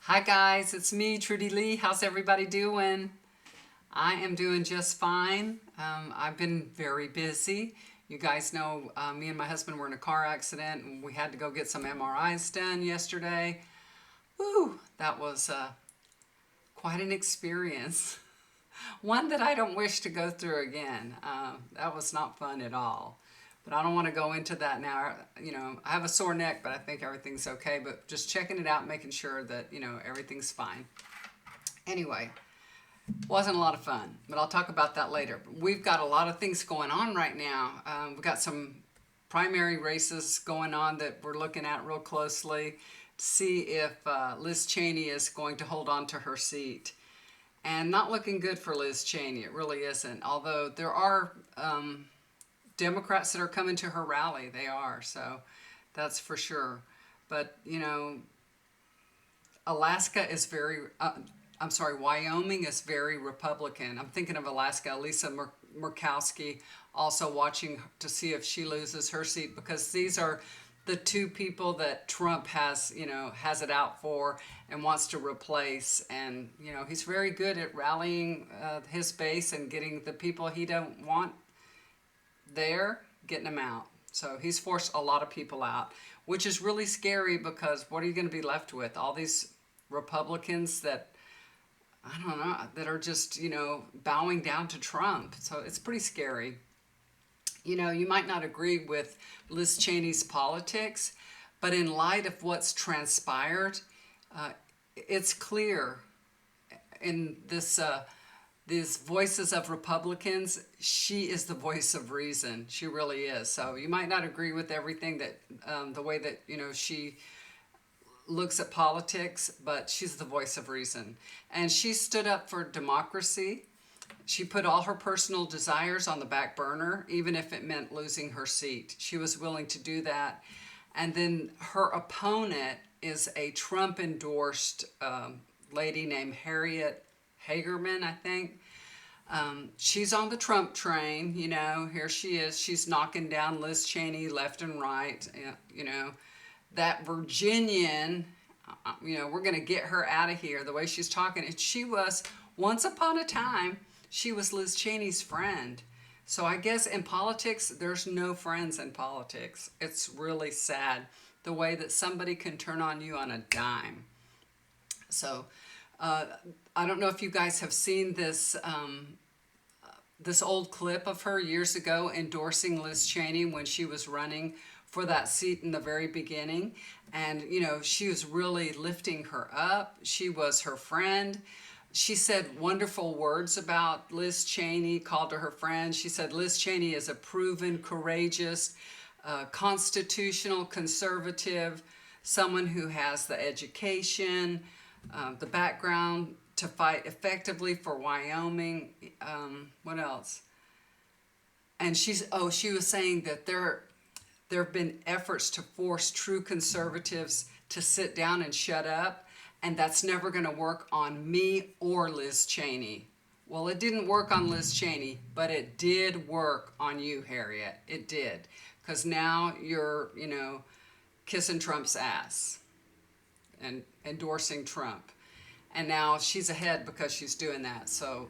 Hi guys, it's me, Trudy Lee. How's everybody doing? I am doing just fine. I've been very busy. You guys know me and my husband were in a car accident and we had to go get some MRIs done yesterday. Woo, that was quite an experience. One that I don't wish to go through again. That was not fun at all. But I don't want to go into that now. I have a sore neck, but I think everything's okay. But just checking it out, making sure that, everything's fine. Anyway, wasn't a lot of fun, but I'll talk about that later. We've got a lot of things going on right now. We've got some primary races going on that we're looking at real closely to see if Liz Cheney is going to hold on to her seat. And not looking good for Liz Cheney. It really isn't. Although there are Democrats that are coming to her rally. They are. So that's for sure. But, Wyoming is very Republican. I'm thinking of Alaska. Lisa Murkowski also watching to see if she loses her seat, because these are the two people that Trump has it out for and wants to replace. And, he's very good at rallying his base and getting the people he don't want there, getting them out. So he's forced a lot of people out, which is really scary, because what are you going to be left with? All these Republicans that, I don't know, that are just, bowing down to Trump. So it's pretty scary. You might not agree with Liz Cheney's politics, but in light of what's transpired, it's clear in these voices of Republicans, she is the voice of reason. She really is. So you might not agree with everything that, the way that, she looks at politics, but she's the voice of reason. And she stood up for democracy. She put all her personal desires on the back burner, even if it meant losing her seat. She was willing to do that. And then her opponent is a Trump-endorsed lady named Harriet Hagerman, I think. She's on the Trump train, here she is. She's knocking down Liz Cheney left and right. That Virginian, we're going to get her out of here, the way she's talking. And she was, once upon a time, she was Liz Cheney's friend. So I guess in politics, there's no friends in politics. It's really sad the way that somebody can turn on you on a dime. So I don't know if you guys have seen this this old clip of her years ago endorsing Liz Cheney when she was running for that seat in the very beginning. And, she was really lifting her up. She was her friend. She said wonderful words about Liz Cheney, called her her friend. She said Liz Cheney is a proven, courageous, constitutional conservative, someone who has the education, the background to fight effectively for Wyoming. What else? And she was saying that there have been efforts to force true conservatives to sit down and shut up, and that's never going to work on me or Liz Cheney. Well, it didn't work on Liz Cheney, but it did work on you, Harriet. It did. Because now you're, kissing Trump's ass and endorsing Trump. And now she's ahead because she's doing that. So,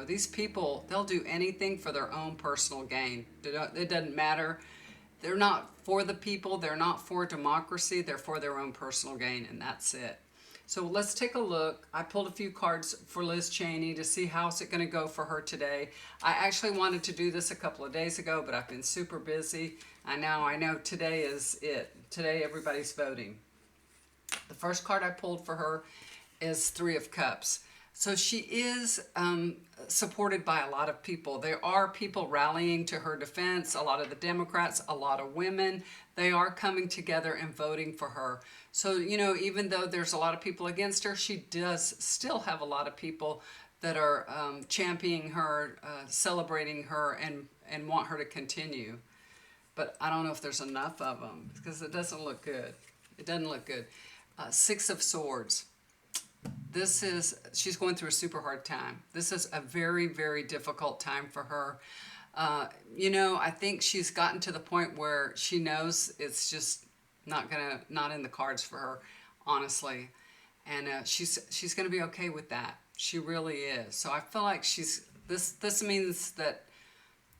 these people, they'll do anything for their own personal gain. It doesn't matter. They're not for the people. They're not for democracy. They're for their own personal gain, and that's it. So let's take a look. I pulled a few cards for Liz Cheney to see how's it going to go for her today. I actually wanted to do this a couple of days ago, but I've been super busy. I know today is it. Today everybody's voting. The first card I pulled for her is Three of Cups. So she is supported by a lot of people. There are people rallying to her defense, a lot of the Democrats, a lot of women. They are coming together and voting for her. So, even though there's a lot of people against her, she does still have a lot of people that are championing her, celebrating her, and want her to continue. But I don't know if there's enough of them, because it doesn't look good. It doesn't look good. Six of Swords. She's going through a super hard time. This is a very, very difficult time for her. I think she's gotten to the point where she knows it's just not in the cards for her, honestly. and she's going to be okay with that. She really is. So I feel like this means that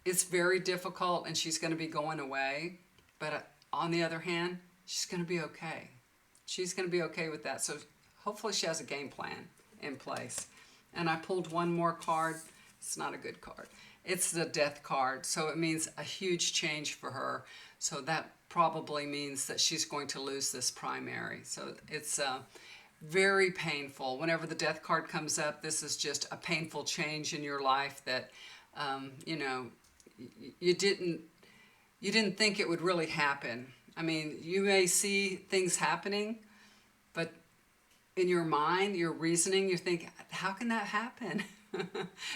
it's very difficult and she's going to be going away, but on the other hand, she's going to be okay. She's going to be okay with that. So hopefully she has a game plan in place. And I pulled one more card. It's not a good card. It's the death card. So it means a huge change for her. So that probably means that she's going to lose this primary. So it's very painful. Whenever the death card comes up, this is just a painful change in your life that, you know, you didn't think it would really happen. I mean, you may see things happening, but in your mind, your reasoning, you think, how can that happen?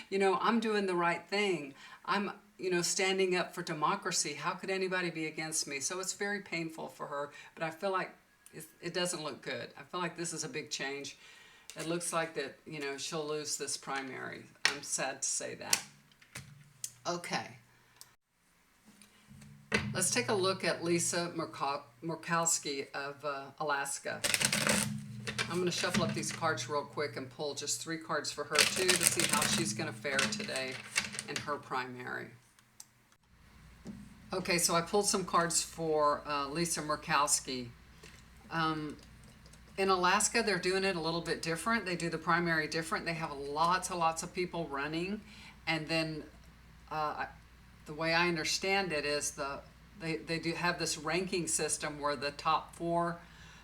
You know, I'm doing the right thing. I'm, you know, standing up for democracy. How could anybody be against me? So it's very painful for her, but I feel like it doesn't look good. I feel like this is a big change. It looks like that, you know, she'll lose this primary. I'm sad to say that. Okay. Let's take a look at Lisa Murkowski of Alaska. I'm going to shuffle up these cards real quick and pull just 3 cards for her too to see how she's going to fare today in her primary. Okay, so I pulled some cards for Lisa Murkowski. In Alaska, they're doing it a little bit different. They do the primary different. They have lots of people running, and then the way I understand it is they do have this ranking system where the top 4,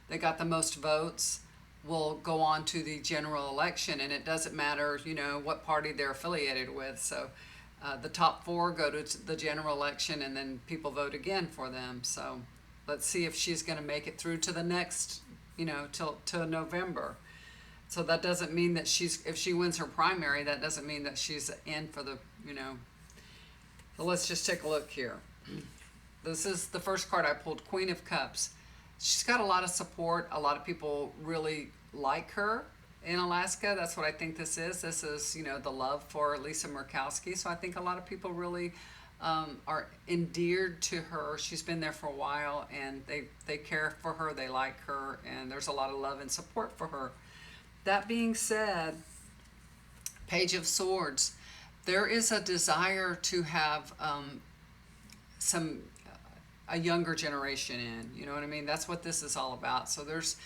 they got the most votes, will go on to the general election, and it doesn't matter, you know, what party they're affiliated with. So the top 4 go to the general election, and then people vote again for them. So let's see if she's going to make it through to the next, you know, till November. So that doesn't mean that if she wins her primary, that doesn't mean that she's in for the, you know. So let's just take a look here. This is the first card I pulled, Queen of Cups. She's got a lot of support. A lot of people really like her in Alaska. That's what I think this is. This is, you know, the love for Lisa Murkowski. So I think a lot of people really are endeared to her. She's been there for a while, and they care for her. They like her, and there's a lot of love and support for her. That being said, Page of Swords, there is a desire to have a younger generation in. You know what I mean? That's what this is all about. So there's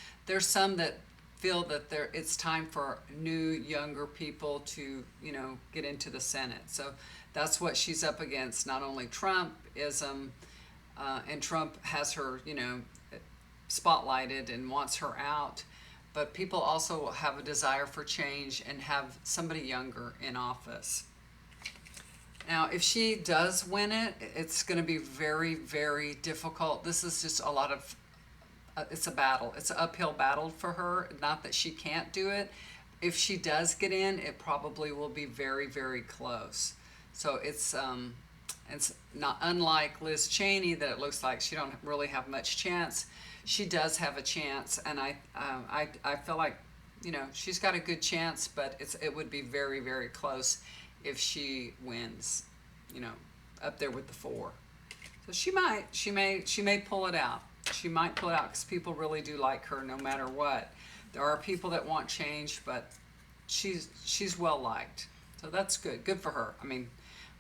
some that feel that it's time for new, younger people to, you know, get into the Senate. So that's what she's up against. Not only Trumpism, and Trump has her, you know, spotlighted and wants her out, but people also have a desire for change and have somebody younger in office. Now, if she does win it, it's going to be very, very difficult. This is just a lot of, it's a battle. It's an uphill battle for her. Not that she can't do it. If she does get in, it probably will be very, very close. So it's not unlike Liz Cheney, that it looks like she don't really have much chance. She does have a chance, and I feel like, you know, she's got a good chance, but it would be very, very close if she wins, you know, up there with the 4. So she may pull it out. She might pull it out because people really do like her no matter what. There are people that want change, but she's well liked. So that's good for her. I mean,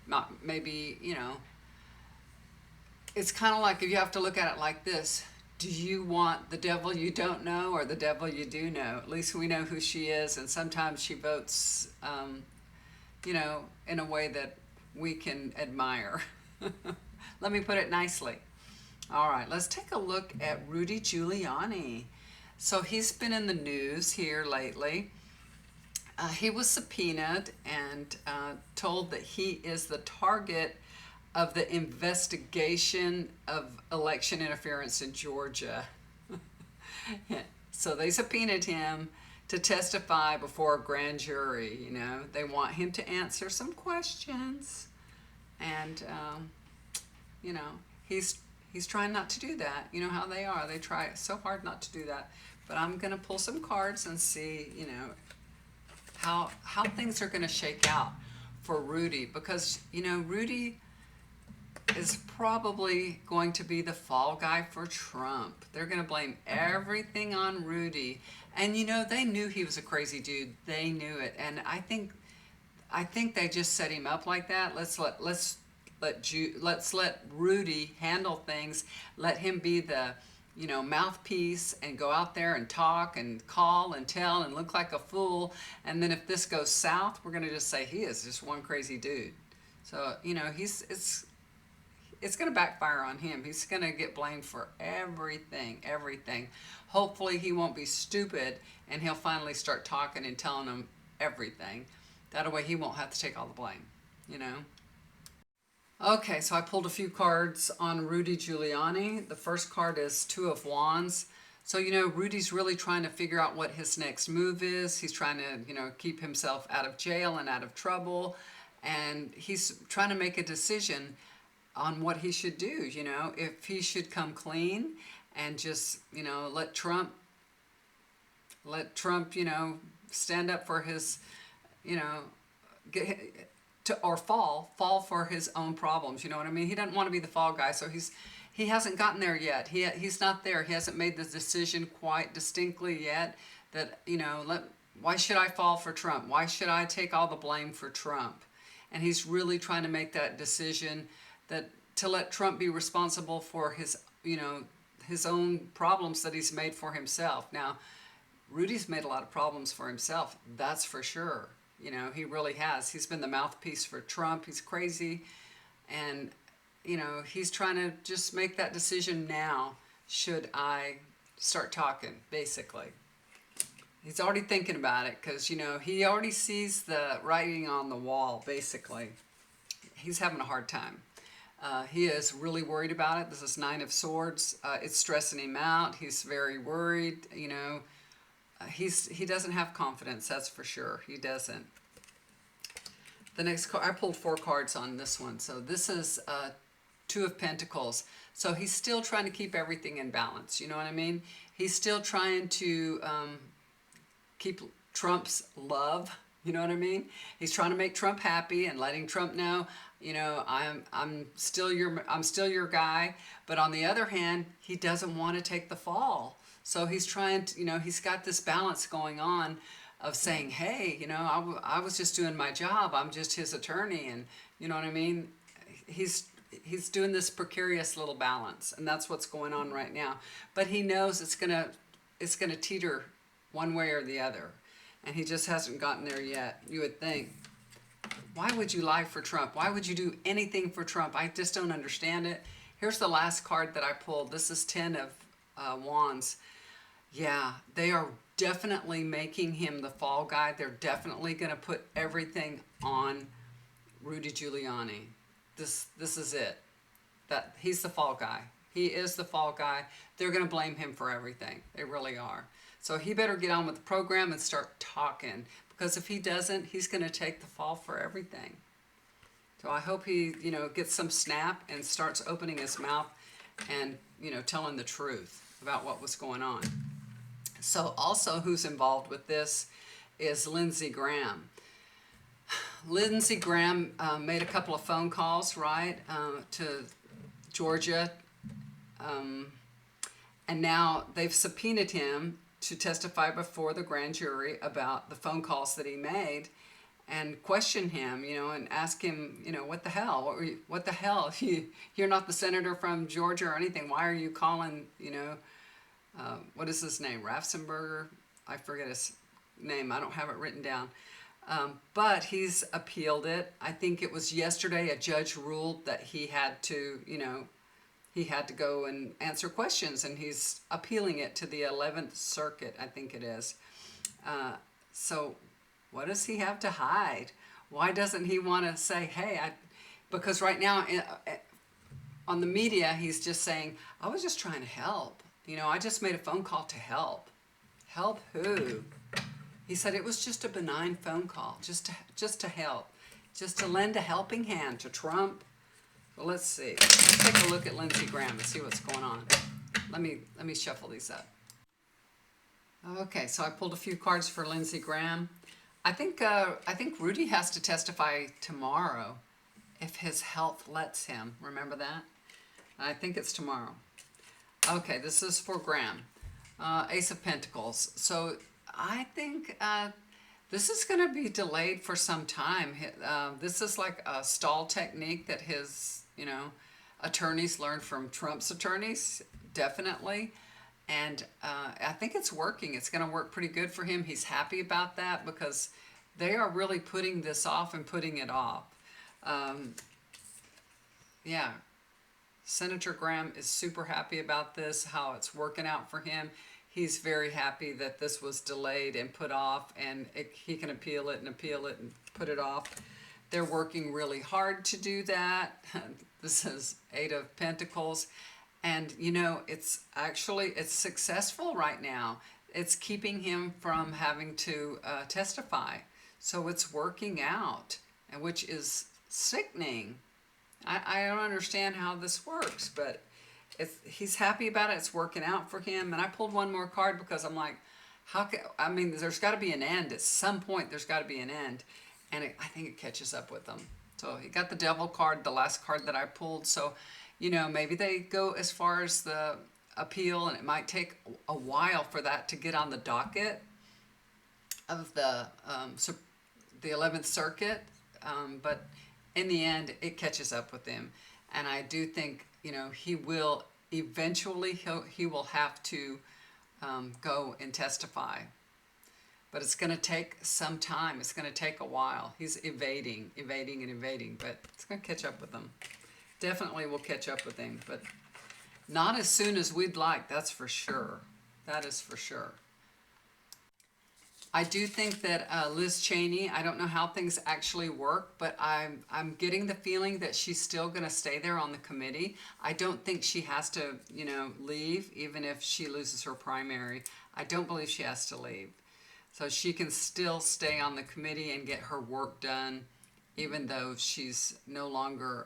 not maybe, you know, it's kind of like, if you have to look at it like this, do you want the devil you don't know or the devil you do know? At least we know who she is, and sometimes she votes you know, in a way that we can admire. Let me put it nicely. All right, let's take a look at Rudy Giuliani. So he's been in the news here lately. He was subpoenaed and told that he is the target of the investigation of election interference in Georgia. So they subpoenaed him to testify before a grand jury. You know, they want him to answer some questions, and you know, he's trying not to do that. You know how they are; they try so hard not to do that. But I'm gonna pull some cards and see, you know, how things are gonna shake out for Rudy, because, you know, Rudy is probably going to be the fall guy for Trump. They're going to blame everything on Rudy. And you know, they knew he was a crazy dude. They knew it. And I think they just set him up like that. Let's let Rudy handle things. Let him be the, mouthpiece and go out there and talk and call and tell and look like a fool. And then if this goes south, we're going to just say he is just one crazy dude. So, it's going to backfire on him. He's going to get blamed for everything. Hopefully he won't be stupid and he'll finally start talking and telling them everything. That way he won't have to take all the blame. Okay, so I pulled a few cards on Rudy Giuliani. The first card is Two of Wands. So, Rudy's really trying to figure out what his next move is. He's trying to, keep himself out of jail and out of trouble. And he's trying to make a decision on what he should do, if he should come clean and just, let Trump, stand up for his, or fall for his own problems. You know what I mean? He doesn't want to be the fall guy, so he hasn't gotten there yet. He's not there. He hasn't made the decision quite distinctly yet that, why should I fall for Trump? Why should I take all the blame for Trump? And he's really trying to make that decision to let Trump be responsible for his, his own problems that he's made for himself. Now, Rudy's made a lot of problems for himself, that's for sure. He really has. He's been the mouthpiece for Trump. He's crazy. And, he's trying to just make that decision now. Should I start talking, basically? He's already thinking about it because, he already sees the writing on the wall, basically. He's having a hard time. He is really worried about it. This is Nine of Swords. It's stressing him out. He's very worried, he doesn't have confidence, that's for sure. He doesn't. The next card, I pulled 4 cards on this one. So this is Two of Pentacles. So he's still trying to keep everything in balance. You know what I mean? He's still trying to keep Trump's love. You know what I mean? He's trying to make Trump happy and letting Trump know, I'm still your guy. But on the other hand, he doesn't want to take the fall. So he's trying to, he's got this balance going on of saying, hey, I was just doing my job. I'm just his attorney. And you know what I mean? He's doing this precarious little balance. And that's what's going on right now. But he knows it's gonna teeter one way or the other. And he just hasn't gotten there yet. You would think, why would you lie for Trump? Why would you do anything for Trump? I just don't understand it. Here's the last card that I pulled. This is 10 of Wands. Yeah, they are definitely making him the fall guy. They're definitely going to put everything on Rudy Giuliani. This is it. That he's the fall guy. He is the fall guy. They're going to blame him for everything. They really are. So he better get on with the program and start talking, because if he doesn't, he's going to take the fall for everything. So I hope he, gets some snap and starts opening his mouth and, telling the truth about what was going on. So also who's involved with this is Lindsey Graham. Lindsey Graham made a couple of phone calls, right, to Georgia. And now they've subpoenaed him to testify before the grand jury about the phone calls that he made and question him, and ask him, what the hell? What the hell? You're not the senator from Georgia or anything. Why are you calling, what is his name? Raffensperger? I forget his name. I don't have it written down. But he's appealed it. I think it was yesterday a judge ruled that he had to, he had to go and answer questions, and he's appealing it to the 11th Circuit, I think it is. So what does he have to hide? Why doesn't he want to say, hey, because right now on the media, he's just saying, I was just trying to help. I just made a phone call to help. Help who? He said it was just a benign phone call, just to help, just to lend a helping hand to Trump. Well, let's see. Let's take a look at Lindsey Graham and see what's going on. Let me shuffle these up. Okay, so I pulled a few cards for Lindsey Graham. I think Rudy has to testify tomorrow, if his health lets him. Remember that? I think it's tomorrow. Okay, this is for Graham. Ace of Pentacles. So I think this is going to be delayed for some time. This is like a stall technique that his, attorneys learned from Trump's attorneys, definitely. And I think it's working. It's going to work pretty good for him. He's happy about that because they are really putting this off and putting it off. Yeah. Senator Graham is super happy about this, how it's working out for him. He's very happy that this was delayed and put off, and he can appeal it and put it off. They're working really hard to do that. This is 8 of Pentacles. And, it's successful right now. It's keeping him from having to testify. So it's working out, and which is sickening. I don't understand how this works, but he's happy about it. It's working out for him. And I pulled one more card because I'm like, there's got to be an end. At some point, there's got to be an end. And I think it catches up with them. So he got the Devil card, the last card that I pulled. So, maybe they go as far as the appeal, and it might take a while for that to get on the docket of the 11th Circuit. But in the end, it catches up with him. And I do think, he will eventually, he will have to go and testify. But it's going to take some time. It's going to take a while. He's evading, but it's going to catch up with him. Definitely will catch up with him, but not as soon as we'd like, that's for sure. That is for sure. I do think that Liz Cheney, I don't know how things actually work, but I'm getting the feeling that she's still going to stay there on the committee. I don't think she has to, leave, even if she loses her primary. I don't believe she has to leave. So she can still stay on the committee and get her work done, even though she's no longer,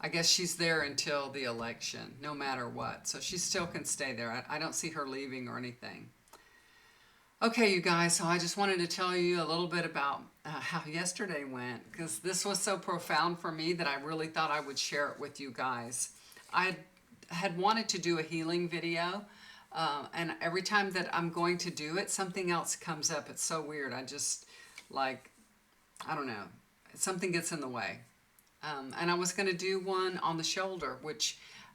I guess she's there until the election, no matter what. So she still can stay there. I don't see her leaving or anything. Okay, you guys, so I just wanted to tell you a little bit about how yesterday went, because this was so profound for me that I really thought I would share it with you guys. I had wanted to do a healing video, and every time that I'm going to do it, something else comes up. It's so weird. I just, I don't know, something gets in the way. And I was going to do one on the shoulder,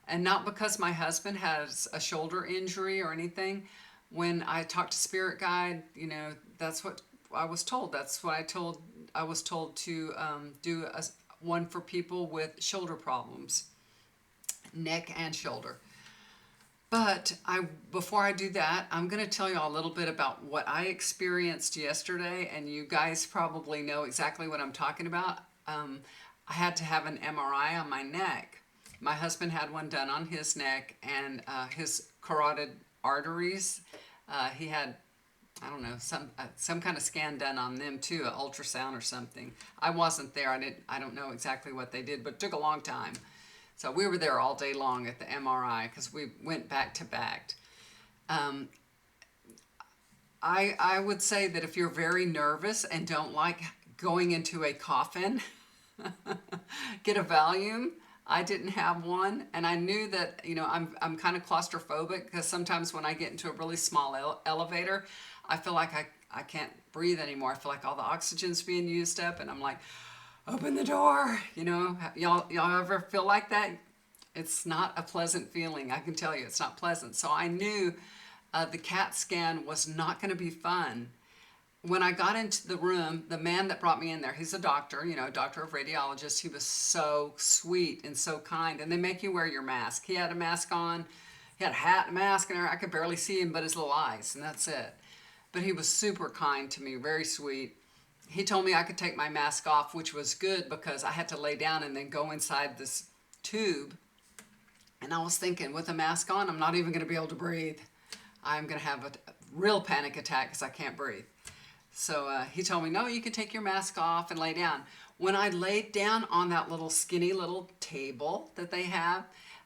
and not because my husband has a shoulder injury or anything. When I talked to Spirit Guide, that's what I was told. That's what I was told to do one for people with shoulder problems, neck and shoulder. But before I do that, I'm going to tell you a little bit about what I experienced yesterday, and you guys probably know exactly what I'm talking about. I had to have an MRI on my neck. My husband had one done on his neck, and his carotid arteries, he had, I don't know, some kind of scan done on them too, an ultrasound or something. I wasn't there. I don't know exactly what they did, but it took a long time. So we were there all day long at the MRI because we went back to back. I would say that if you're very nervous and don't like going into a coffin, get a Valium. I didn't have one, and I knew that, I'm kind of claustrophobic because sometimes when I get into a really small elevator, I feel like I can't breathe anymore. I feel like all the oxygen's being used up, and I'm like, open the door. Y'all ever feel like that? It's not a pleasant feeling. I can tell you, it's not pleasant. So I knew the CAT scan was not going to be fun. When I got into the room, the man that brought me in there, he's a doctor, a doctor of radiologists. He was so sweet and so kind. And they make you wear your mask. He had a mask on. He had a hat and mask, and I could barely see him but his little eyes, and that's it. But he was super kind to me, very sweet. He told me I could take my mask off, which was good because I had to lay down and then go inside this tube. And I was thinking, with a mask on, I'm not even going to be able to breathe. I'm going to have a real panic attack because I can't breathe. So he told me, no, you can take your mask off and lay down. When I laid down on that little skinny little table that they had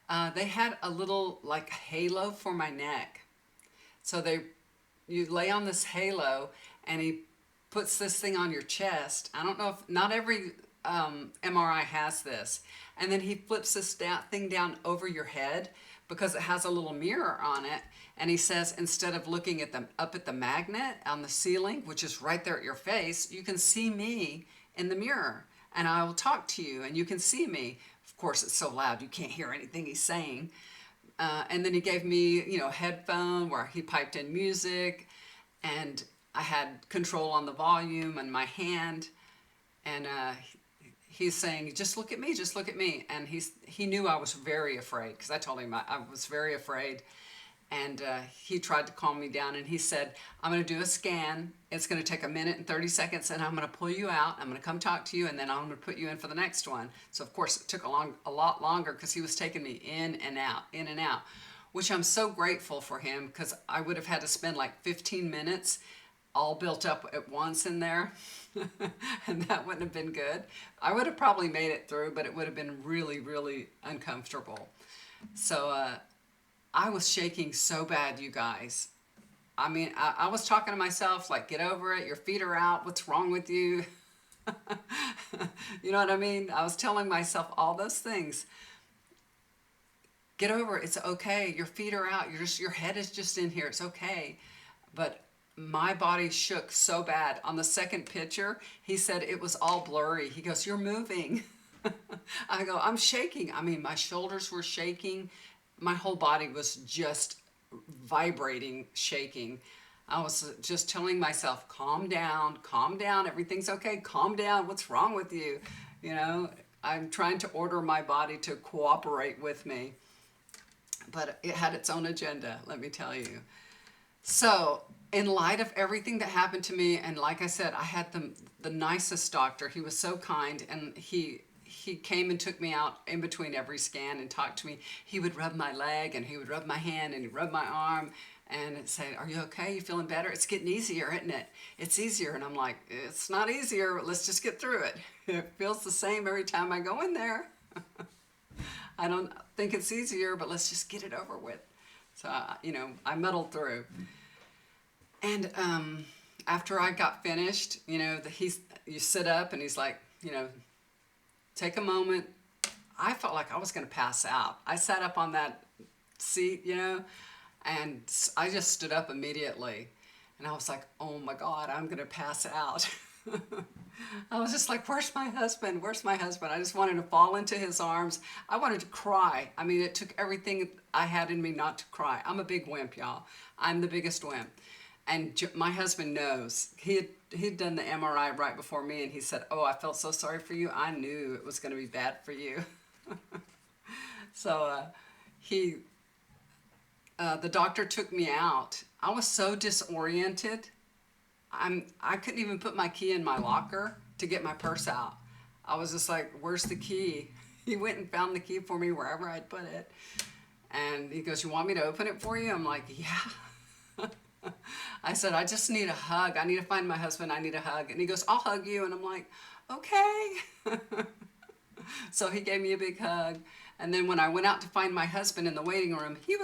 a little halo for my neck. So you lay on this halo, and he puts this thing on your chest. I don't know if, not every MRI has this. And then he flips this thing down over your head because it has a little mirror on it. And he says, instead of looking at up at the magnet on the ceiling, which is right there at your face, you can see me in the mirror. And I will talk to you and you can see me. Of course, it's so loud you can't hear anything he's saying. And then he gave me, a headphone where he piped in music, and I had control on the volume and my hand. And he's saying, just look at me, just look at me. And he knew I was very afraid, because I told him I was very afraid. And he tried to calm me down, and he said, I'm going to do a scan. It's going to take 1 minute and 30 seconds, and I'm going to pull you out. I'm going to come talk to you, and then I'm going to put you in for the next one. So, of course, it took a lot longer because he was taking me in and out, which I'm so grateful for him, because I would have had to spend like 15 minutes all built up at once in there, and that wouldn't have been good. I would have probably made it through, but it would have been really, really uncomfortable. So, I was shaking so bad, you guys. I mean, I was talking to myself like, get over it. Your feet are out. What's wrong with you? You know what I mean? I was telling myself all those things. Get over it. It's okay. Your feet are out. Your head is just in here. It's okay. But my body shook so bad. On the second picture, he said it was all blurry. He goes, you're moving. I go, I'm shaking. I mean, my shoulders were shaking. My whole body was just vibrating, shaking. I was just telling myself, calm down, everything's okay, calm down, what's wrong with you? I'm trying to order my body to cooperate with me. But it had its own agenda, let me tell you. So, in light of everything that happened to me, and like I said, I had the nicest doctor. He was so kind, and he came and took me out in between every scan and talked to me. He would rub my leg, and he would rub my hand, and he'd rub my arm, and say, are you okay? You feeling better? It's getting easier, isn't it? It's easier. And I'm like, it's not easier. Let's just get through it. It feels the same every time I go in there. I don't think it's easier, but let's just get it over with. So, I muddled through. And after I got finished, you sit up, and he's like, take a moment. I felt like I was going to pass out. I sat up on that seat, and I just stood up immediately. And I was like, oh my God, I'm going to pass out. I was just like, where's my husband? Where's my husband? I just wanted to fall into his arms. I wanted to cry. I mean, it took everything I had in me not to cry. I'm a big wimp, y'all. I'm the biggest wimp. And my husband knows. He'd done the MRI right before me, and he said, oh, I felt so sorry for you. I knew it was going to be bad for you. So the doctor took me out. I was so disoriented. I couldn't even put my key in my locker to get my purse out. I was just like, where's the key? He went and found the key for me wherever I'd put it. And he goes, you want me to open it for you? I'm like, yeah. I said, I just need a hug. I need to find my husband. I need a hug. And he goes, I'll hug you. And I'm like, okay. So he gave me a big hug. And then when I went out to find my husband in the waiting room, he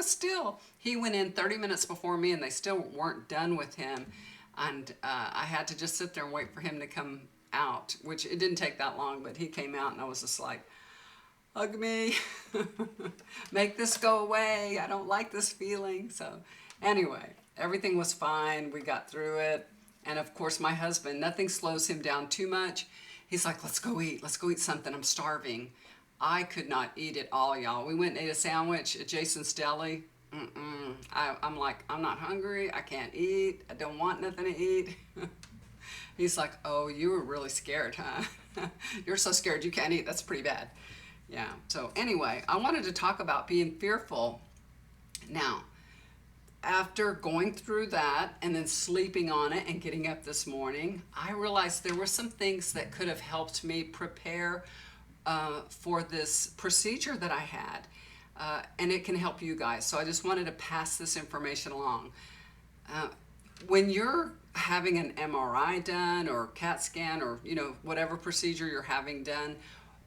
went in 30 minutes before me, and they still weren't done with him. And I had to just sit there and wait for him to come out, which it didn't take that long, but he came out, and I was just like, hug me. Make this go away. I don't like this feeling. So anyway, everything was fine. We got through it. And of course, my husband, nothing slows him down too much. He's like, let's go eat. Let's go eat something. I'm starving. I could not eat it all, y'all. We went and ate a sandwich at Jason's Deli. I'm like, I'm not hungry. I can't eat. I don't want nothing to eat. He's like, oh, you were really scared, huh? You're so scared you can't eat. That's pretty bad. Yeah. So anyway, I wanted to talk about being fearful. Now, after going through that and then sleeping on it and getting up this morning, I realized there were some things that could have helped me prepare for this procedure that I had. And it can help you guys. So I just wanted to pass this information along. When you're having an MRI done or CAT scan or, whatever procedure you're having done,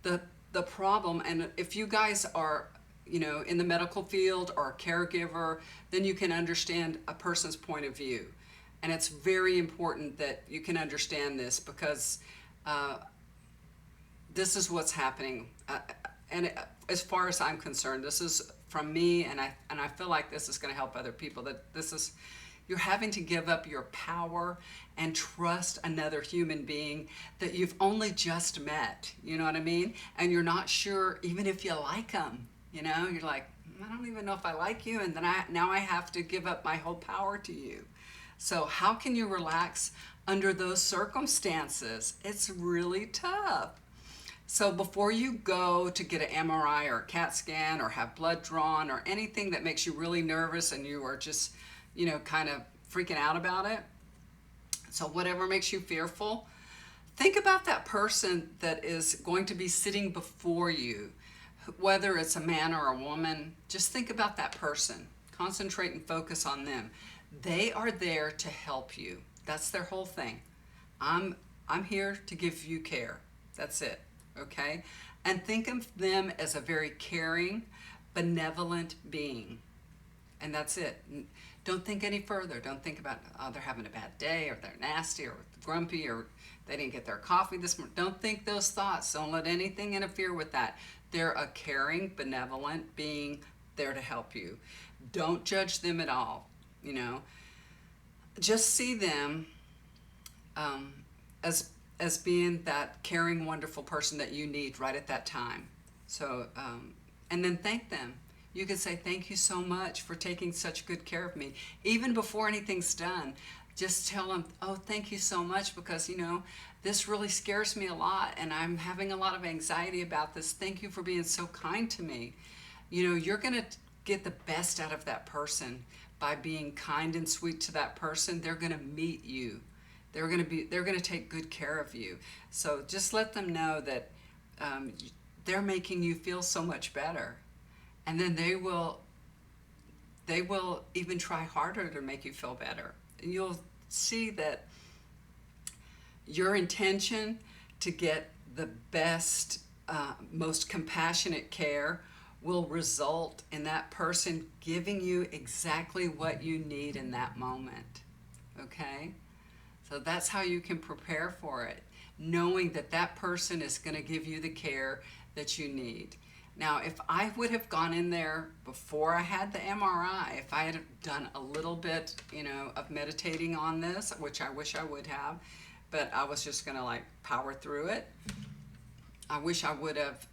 the problem, and if you guys are, in the medical field or a caregiver, then you can understand a person's point of view. And it's very important that you can understand this, because this is what's happening. As far as I'm concerned, this is from me, and I feel like this is going to help other people. That this is, you're having to give up your power and trust another human being that you've only just met. You know what I mean? And you're not sure even if you like them. You know, you're like, I don't even know if I like you, and then now I have to give up my whole power to you. So how can you relax under those circumstances? It's really tough. So before you go to get an MRI or a CAT scan or have blood drawn or anything that makes you really nervous and you are just, kind of freaking out about it, so whatever makes you fearful, think about that person that is going to be sitting before you, whether it's a man or a woman. Just think about that person. Concentrate and focus on them. They are there to help you. That's their whole thing. I'm here to give you care. That's it. Okay? And think of them as a very caring, benevolent being. And that's it. Don't think any further. Don't think about, they're having a bad day, or they're nasty, or grumpy, or they didn't get their coffee this morning. Don't think those thoughts. Don't let anything interfere with that. They're a caring, benevolent being there to help you. Don't judge them at all. Just see them as being that caring, wonderful person that you need right at that time. So, and then thank them. You can say, thank you so much for taking such good care of me. Even before anything's done, just tell them, oh, thank you so much, because, this really scares me a lot, and I'm having a lot of anxiety about this. Thank you for being so kind to me. You're going to get the best out of that person by being kind and sweet to that person. They're going to meet you. They're going to take good care of you. So just let them know that they're making you feel so much better. And then they will even try harder to make you feel better. And you'll see that your intention to get the best, most compassionate care will result in that person giving you exactly what you need in that moment. Okay? So that's how you can prepare for it, knowing that that person is going to give you the care that you need. Now, if I would have gone in there before I had the MRI, if I had done a little bit, of meditating on this, which I wish I would have, but I was just going to power through it. I wish I would have,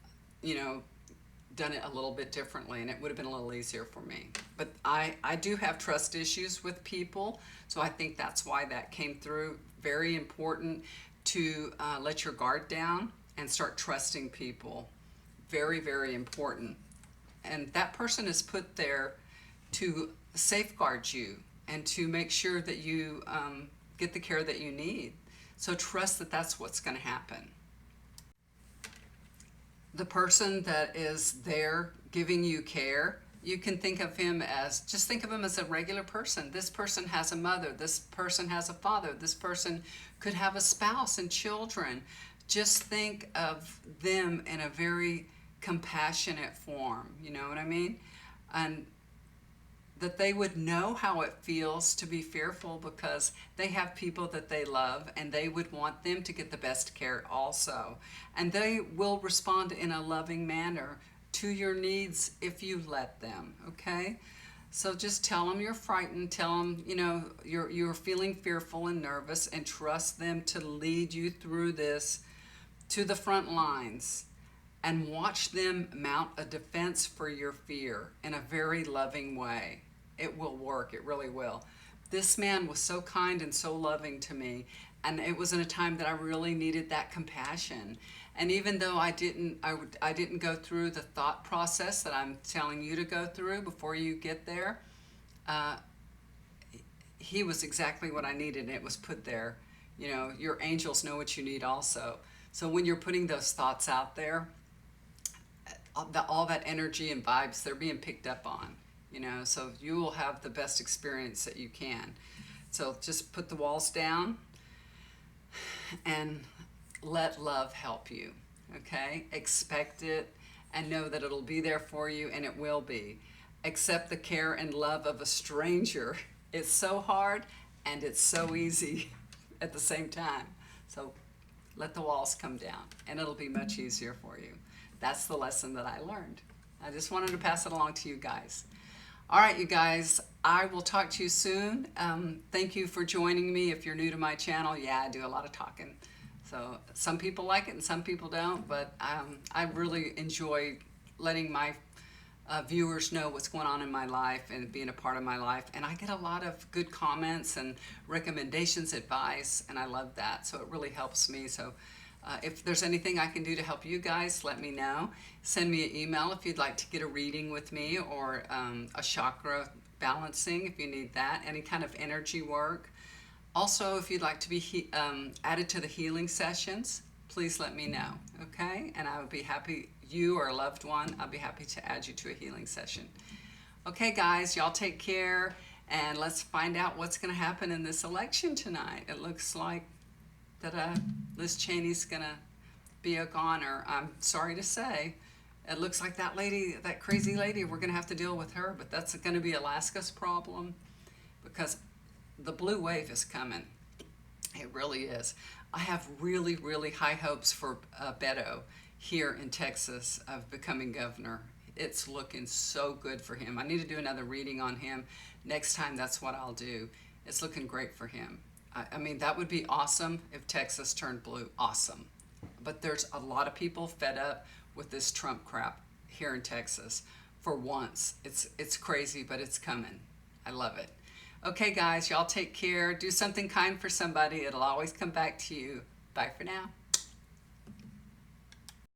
done it a little bit differently, and it would have been a little easier for me. But I do have trust issues with people, so I think that's why that came through. Very important to let your guard down and start trusting people. Very, very important. And that person is put there to safeguard you and to make sure that you get the care that you need. So trust that that's what's going to happen. The person that is there giving you care, you can think of him as, just think of him as a regular person. This person has a mother. This person has a father. This person could have a spouse and children. Just think of them in a very compassionate form. You know what I mean? And that they would know how it feels to be fearful, because they have people that they love, and they would want them to get the best care also. And they will respond in a loving manner to your needs if you let them, okay? So just tell them you're frightened, tell them, you're feeling fearful and nervous, and trust them to lead you through this to the front lines, and watch them mount a defense for your fear in a very loving way. It will work. It really will. This man was so kind and so loving to me, and it was in a time that I really needed that compassion. And even though I didn't go through the thought process that I'm telling you to go through before you get there, he was exactly what I needed, and it was put there. Your angels know what you need also. So when you're putting those thoughts out there, all that energy and vibes, they're being picked up on. So you will have the best experience that you can. So just put the walls down and let love help you, okay? Expect it and know that it'll be there for you, and it will be. Accept the care and love of a stranger. It's so hard, and it's so easy at the same time. So let the walls come down, and it'll be much easier for you. That's the lesson that I learned. I just wanted to pass it along to you guys. All right, you guys, I will talk to you soon. Thank you for joining me. If you're new to my channel, yeah, I do a lot of talking. So some people like it and some people don't, but I really enjoy letting my viewers know what's going on in my life and being a part of my life. And I get a lot of good comments and recommendations, advice, and I love that. So it really helps me. So if there's anything I can do to help you guys, let me know. Send me an email if you'd like to get a reading with me, or a chakra balancing if you need that, any kind of energy work. Also, if you'd like to be added to the healing sessions, please let me know, okay? And I would be happy, you or a loved one, I'll be happy to add you to a healing session. Okay, guys, y'all take care, and let's find out what's going to happen in this election tonight. It looks like that Liz Cheney's going to be a goner. I'm sorry to say. It looks like that lady, that crazy lady, we're going to have to deal with her, but that's going to be Alaska's problem, because the blue wave is coming. It really is. I have really, really high hopes for Beto here in Texas of becoming governor. It's looking so good for him. I need to do another reading on him. Next time, that's what I'll do. It's looking great for him. I mean, that would be awesome if Texas turned blue. Awesome. But there's a lot of people fed up with this Trump crap here in Texas. For once, it's crazy, but it's coming. I love it. Okay, guys, y'all take care. Do something kind for somebody. It'll always come back to you. Bye for now.